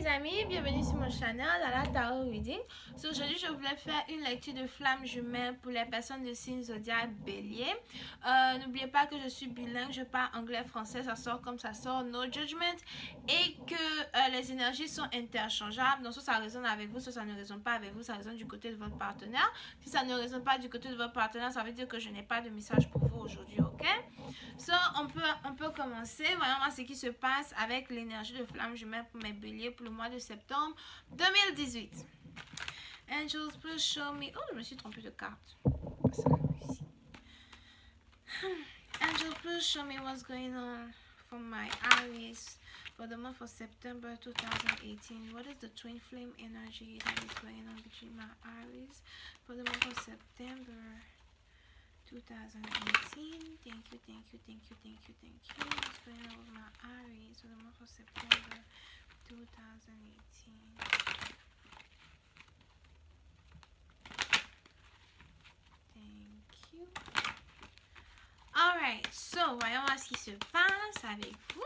les amis, bienvenue sur mon channel à la Tarot Reading. Aujourd'hui, je voulais faire une lecture de flammes jumelles pour les personnes de signe zodiaque bélier. N'oubliez pas que je suis bilingue, je parle anglais-français, ça sort comme ça sort, no judgment. Et que les énergies sont interchangeables, donc soit ça résonne avec vous, soit ça ne résonne pas avec vous, ça résonne du côté de votre partenaire. Si ça ne résonne pas du côté de votre partenaire, ça veut dire que je n'ai pas de message pour vous aujourd'hui, ok? On peut commencer. Voyons voir ce qui se passe avec l'énergie de flamme jumelle pour mes béliers pour le mois de septembre 2018. Angels, please show me. Oh, je me suis trompée de carte. Angels, please show me what's going on for my Aries for the month of September 2018. What is the twin flame energy that is going on between my Aries for the month of September 2018. Thank you. What's going on with my Aries for the month of September 2018? Thank you. Alright, so voyons voir ce qui se passe avec vous.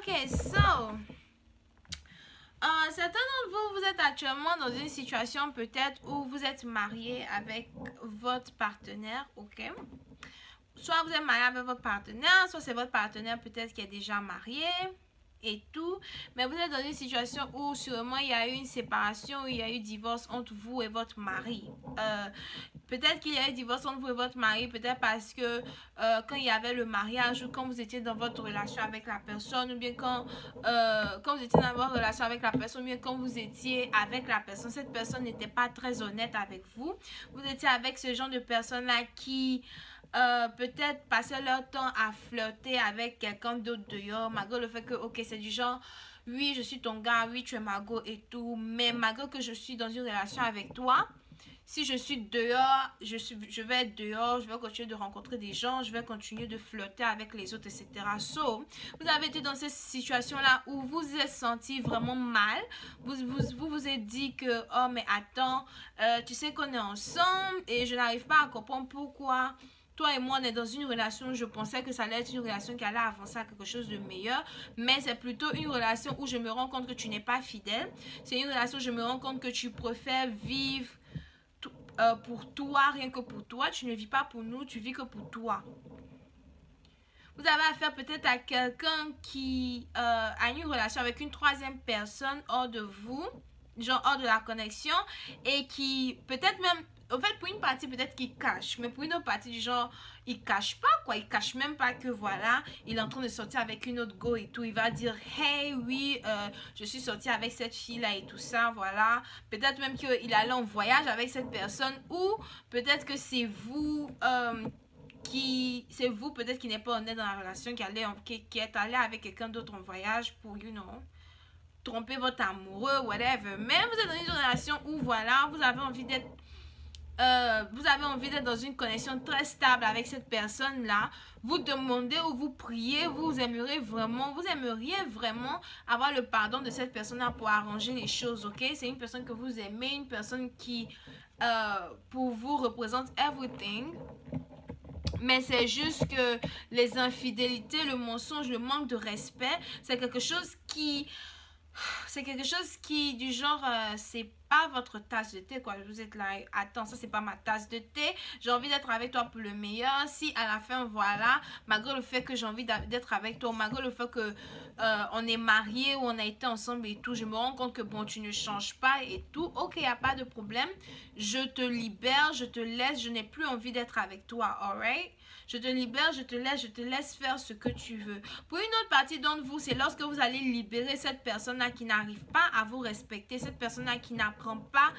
Ok, so, certains d'entre vous, vous êtes actuellement dans une situation peut-être où vous êtes marié avec votre partenaire, ok? Soit vous êtes marié avec votre partenaire, soit c'est votre partenaire peut-être qui est déjà marié et tout, mais vous êtes dans une situation où sûrement il y a eu une séparation, où il y a eu divorce entre vous et votre mari. Peut-être qu'il y a eu divorce entre vous et votre mari, peut-être parce que quand il y avait le mariage ou quand vous étiez dans votre relation avec la personne, ou bien quand vous étiez dans votre relation avec la personne, ou bien quand vous étiez avec la personne, cette personne n'était pas très honnête avec vous. Vous étiez avec ce genre de personnes-là qui peut-être passaient leur temps à flirter avec quelqu'un d'autre dehors, malgré le fait que, ok, c'est du genre, oui, je suis ton gars, oui, tu es ma go et tout, mais malgré que je suis dans une relation avec toi, si je suis dehors, je vais être dehors, je vais continuer de rencontrer des gens, je vais continuer de flirter avec les autres, etc. So, vous avez été dans cette situation-là où vous vous êtes senti vraiment mal. Vous êtes dit que, oh, mais attends, tu sais qu'on est ensemble et je n'arrive pas à comprendre pourquoi toi et moi, on est dans une relation, je pensais que ça allait être une relation qui allait avancer à quelque chose de meilleur, mais c'est plutôt une relation où je me rends compte que tu n'es pas fidèle. C'est une relation où je me rends compte que tu préfères vivre pour toi, rien que pour toi. Tu ne vis pas pour nous, tu vis que pour toi. Vous avez affaire peut-être à quelqu'un qui a une relation avec une troisième personne hors de vous, genre hors de la connexion, et qui peut-être même, en fait pour une partie peut-être qu'il cache, mais pour une autre partie du genre, il cache pas quoi, il cache même pas que voilà, il est en train de sortir avec une autre go et tout, il va dire hey oui, je suis sorti avec cette fille là et tout ça, voilà, peut-être même qu'il allait en voyage avec cette personne, ou peut-être que c'est vous peut-être qui n'est pas honnête dans la relation, qui est allé avec quelqu'un d'autre en voyage pour, you know, tromper votre amoureux, whatever. Mais vous êtes dans une relation où voilà, vous avez envie d'être dans une connexion très stable avec cette personne là. Vous demandez ou vous priez, vous aimeriez vraiment avoir le pardon de cette personne là pour arranger les choses, ok? C'est une personne que vous aimez, une personne qui pour vous représente everything. Mais c'est juste que les infidélités, le mensonge, le manque de respect, c'est quelque chose qui du genre c'est pas votre tasse de thé quoi. Vous êtes là, attends, ça c'est pas ma tasse de thé, j'ai envie d'être avec toi pour le meilleur. Si à la fin voilà, malgré le fait que j'ai envie d'être avec toi, malgré le fait que on est mariés ou on a été ensemble et tout, je me rends compte que bon, tu ne changes pas et tout, ok, y a pas de problème, je te libère, je te laisse, je n'ai plus envie d'être avec toi, alright? Je te libère, je te laisse faire ce que tu veux. Pour une autre partie d'entre vous, c'est lorsque vous allez libérer cette personne-là qui n'arrive pas à vous respecter, cette personne-là qui n'apprend pas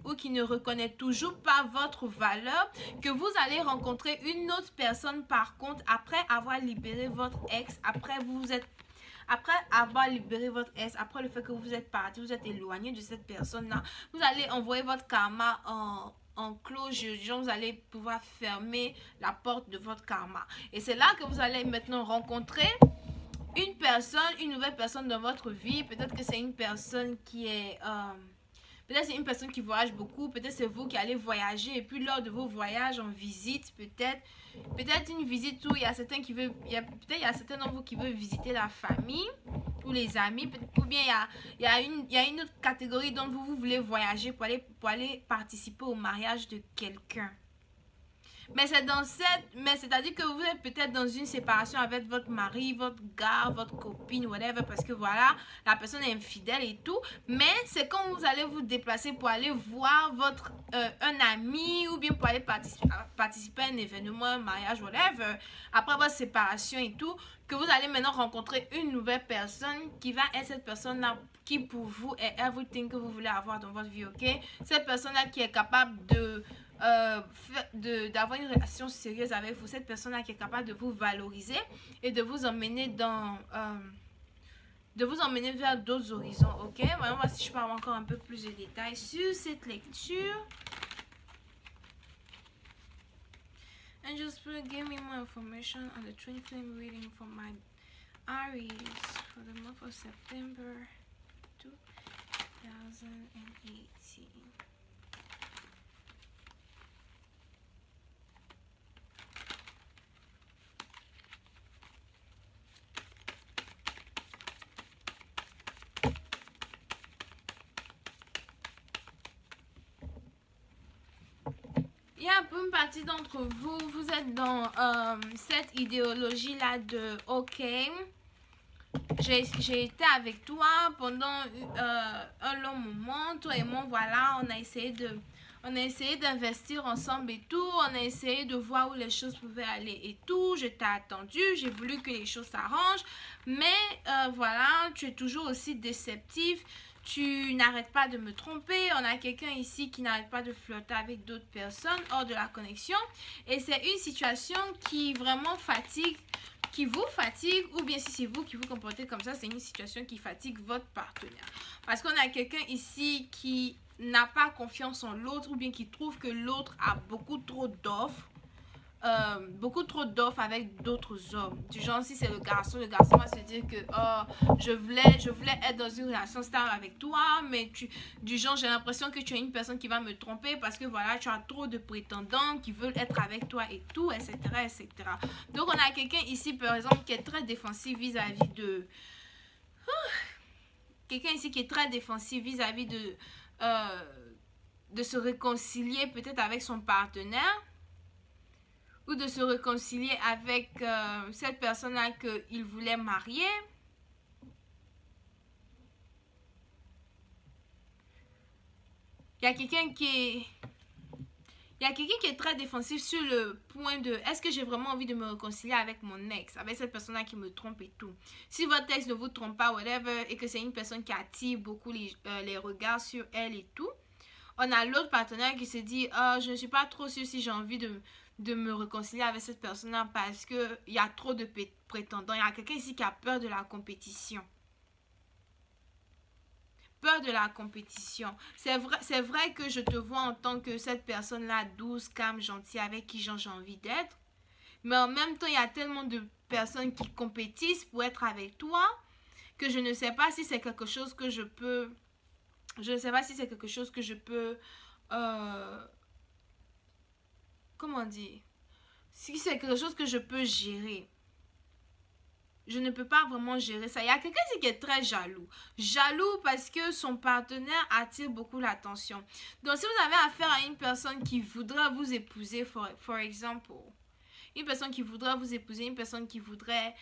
ou qui ne reconnaît toujours pas votre valeur, que vous allez rencontrer une autre personne par contre après avoir libéré votre ex, après vous êtes après avoir libéré votre ex, après le fait que vous êtes parti, vous êtes éloigné de cette personne-là, vous allez envoyer votre karma en closure, vous allez pouvoir fermer la porte de votre karma. Et c'est là que vous allez maintenant rencontrer une personne, une nouvelle personne dans votre vie. Peut-être que c'est une personne qui est... peut-être c'est une personne qui voyage beaucoup, peut-être c'est vous qui allez voyager et puis lors de vos voyages en visite, peut-être une visite où il y a certains qui veulent, peut-être il y a certains d'entre vous qui veulent visiter la famille ou les amis, ou bien il y a une autre catégorie dont vous voulez voyager pour aller participer au mariage de quelqu'un. Mais c'est-à-dire que vous êtes peut-être dans une séparation avec votre mari, votre gars, votre copine, whatever, parce que voilà, la personne est infidèle et tout. Mais c'est quand vous allez vous déplacer pour aller voir un ami ou bien pour aller participer à un événement, un mariage, whatever, après votre séparation et tout, que vous allez maintenant rencontrer une nouvelle personne qui va être cette personne-là qui pour vous est everything que vous voulez avoir dans votre vie, ok? Cette personne-là qui est capable d'avoir une relation sérieuse avec vous, cette personne-là qui est capable de vous valoriser et de vous emmener vers d'autres horizons, ok? Voyons voir si je peux avoir encore un peu plus de détails sur cette lecture. Angels Spirit give me more information on the twin flame reading for my Aries for the month of September 2018. Il y a une partie d'entre vous, vous êtes dans cette idéologie-là de « Ok, j'ai été avec toi pendant un long moment, toi et moi, voilà, on a essayé d'investir ensemble et tout, on a essayé de voir où les choses pouvaient aller et tout, je t'ai attendu, j'ai voulu que les choses s'arrangent, mais voilà, tu es toujours aussi déceptif. Tu n'arrêtes pas de me tromper. On a quelqu'un ici qui n'arrête pas de flirter avec d'autres personnes hors de la connexion. Et c'est une situation qui vraiment fatigue, qui vous fatigue. Ou bien si c'est vous qui vous comportez comme ça, c'est une situation qui fatigue votre partenaire. Parce qu'on a quelqu'un ici qui n'a pas confiance en l'autre. Ou bien qui trouve que l'autre a beaucoup trop d'offres. Avec d'autres hommes. Du genre, si c'est le garçon va se dire que oh, je voulais être dans une relation stable avec toi, mais du genre, j'ai l'impression que tu es une personne qui va me tromper parce que voilà, tu as trop de prétendants qui veulent être avec toi et tout, etc. etc. Donc, on a quelqu'un ici, par exemple, qui est très défensif vis-à-vis de... quelqu'un ici qui est très défensif vis-à-vis de se réconcilier peut-être avec son partenaire, ou de se réconcilier avec cette personne-là qu'il voulait marier. Il y a quelqu'un qui est très défensif sur le point de est-ce que j'ai vraiment envie de me réconcilier avec mon ex, avec cette personne-là qui me trompe et tout. Si votre ex ne vous trompe pas, whatever, et que c'est une personne qui attire beaucoup les regards sur elle et tout, on a l'autre partenaire qui se dit je ne suis pas trop sûre si j'ai envie de me réconcilier avec cette personne-là parce qu'il y a trop de prétendants. Il y a quelqu'un ici qui a peur de la compétition. Peur de la compétition. C'est vrai que je te vois en tant que cette personne-là douce, calme, gentille, avec qui j'ai envie d'être. Mais en même temps, il y a tellement de personnes qui compétissent pour être avec toi que je ne sais pas si c'est quelque chose que je peux... Je ne sais pas si c'est quelque chose que je peux... comment dire, si c'est quelque chose que je peux gérer. Je ne peux pas vraiment gérer ça. Il y a quelqu'un ici qui est très jaloux. Jaloux parce que son partenaire attire beaucoup l'attention. Donc, si vous avez affaire à une personne qui voudrait vous épouser, for example, une personne qui voudrait vous épouser, une personne qui voudrait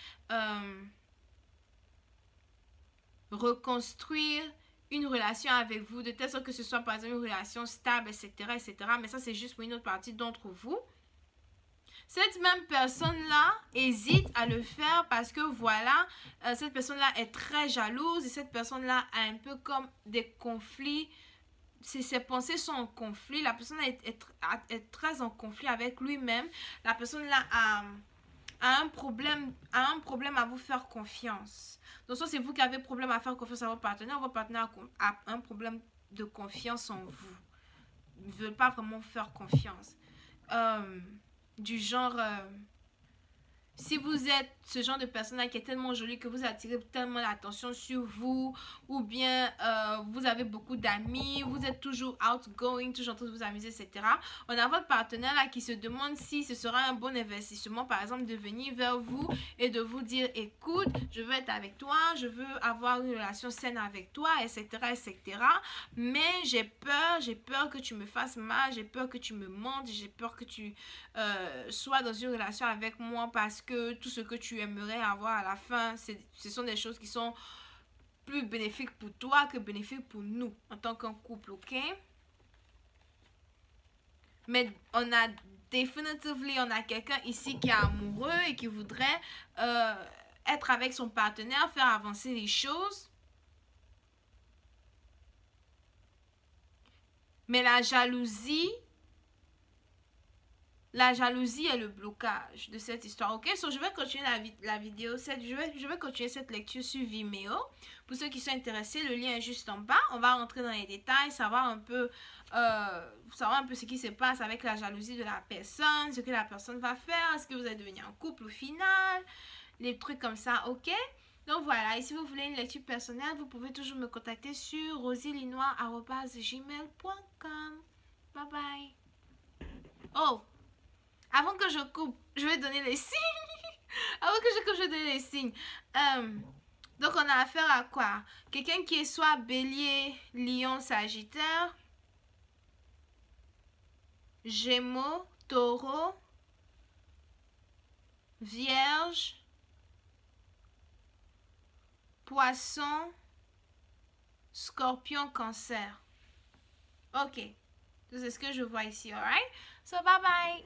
reconstruire une relation avec vous, de telle sorte que ce soit par exemple une relation stable, etc., etc. Mais ça, c'est juste pour une autre partie d'entre vous. Cette même personne-là hésite à le faire parce que voilà, cette personne-là est très jalouse et cette personne-là a un peu comme des conflits. Ses pensées sont en conflit. La personne est très en conflit avec lui-même. La personne-là a un problème à vous faire confiance. Donc, soit c'est vous qui avez problème à faire confiance à votre partenaire a un problème de confiance en vous. Ils ne veulent pas vraiment vous faire confiance. Du genre... si vous êtes ce genre de personne qui est tellement jolie que vous attirez tellement l'attention sur vous, ou bien vous avez beaucoup d'amis, vous êtes toujours outgoing, toujours en train de vous amuser, etc. On a votre partenaire là qui se demande si ce sera un bon investissement, par exemple, de venir vers vous et de vous dire, écoute, je veux être avec toi, je veux avoir une relation saine avec toi, etc., etc. Mais j'ai peur que tu me fasses mal, j'ai peur que tu me mentes, j'ai peur que tu sois dans une relation avec moi parce que tout ce que tu aimerais avoir à la fin, ce sont des choses qui sont plus bénéfiques pour toi que bénéfiques pour nous en tant qu'un couple, ok? Mais on a quelqu'un ici qui est amoureux et qui voudrait être avec son partenaire, faire avancer les choses. Mais la jalousie est le blocage de cette histoire, ok? So, je vais continuer la vidéo, je vais continuer cette lecture sur Vimeo. Pour ceux qui sont intéressés, le lien est juste en bas. On va rentrer dans les détails, savoir un peu ce qui se passe avec la jalousie de la personne, ce que la personne va faire, est-ce que vous allez devenir un couple au final, les trucs comme ça, ok? Donc voilà, et si vous voulez une lecture personnelle, vous pouvez toujours me contacter sur rosielinois@gmail.com. Bye bye. Oh! Avant que je coupe, je vais donner les signes. Avant que je coupe, je vais donner les signes. Donc, on a affaire à quoi? Quelqu'un qui est soit bélier, lion, sagittaire, gémeaux, taureau, vierge, poisson, scorpion, cancer. Ok. C'est ce que je vois ici, alright? So, bye bye.